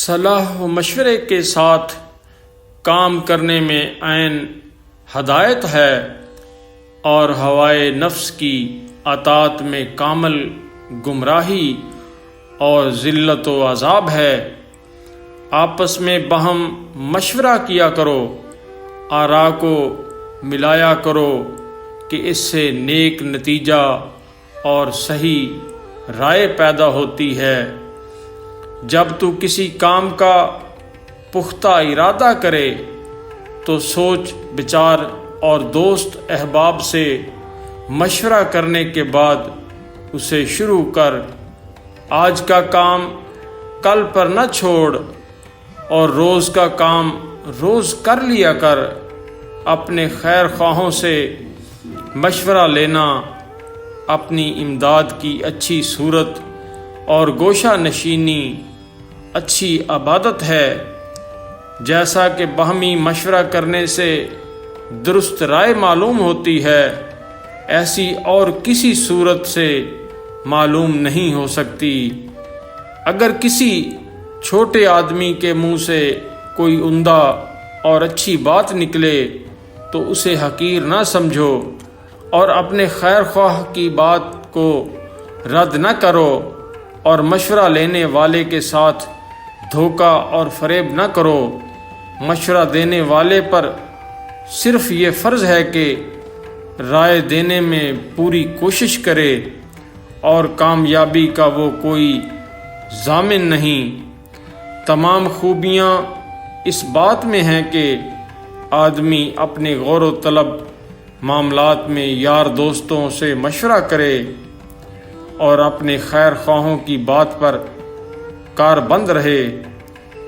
صلاح و مشورے کے ساتھ کام کرنے میں عین ہدایت ہے اور ہوائے نفس کی اطاعت میں کامل گمراہی اور ذلت و عذاب ہے۔ آپس میں باہم مشورہ کیا کرو، آراء کو ملایا کرو کہ اس سے نیک نتیجہ اور صحیح رائے پیدا ہوتی ہے۔ جب تو کسی کام کا پختہ ارادہ کرے تو سوچ بچار اور دوست احباب سے مشورہ کرنے کے بعد اسے شروع کر۔ آج کا کام کل پر نہ چھوڑ اور روز کا کام روز کر لیا کر۔ اپنے خیر خواہوں سے مشورہ لینا اپنی امداد کی اچھی صورت اور گوشہ نشینی اچھی عبادت ہے۔ جیسا کہ باہمی مشورہ کرنے سے درست رائے معلوم ہوتی ہے، ایسی اور کسی صورت سے معلوم نہیں ہو سکتی۔ اگر کسی چھوٹے آدمی کے منہ سے کوئی عمدہ اور اچھی بات نکلے تو اسے حقیر نہ سمجھو اور اپنے خیر خواہ کی بات کو رد نہ کرو، اور مشورہ لینے والے کے ساتھ دھوکہ اور فریب نہ کرو۔ مشورہ دینے والے پر صرف یہ فرض ہے کہ رائے دینے میں پوری کوشش کرے اور کامیابی کا وہ کوئی ضامن نہیں۔ تمام خوبیاں اس بات میں ہیں کہ آدمی اپنے غور و طلب معاملات میں یار دوستوں سے مشورہ کرے اور اپنے خیر خواہوں کی بات پر کاربند رہے۔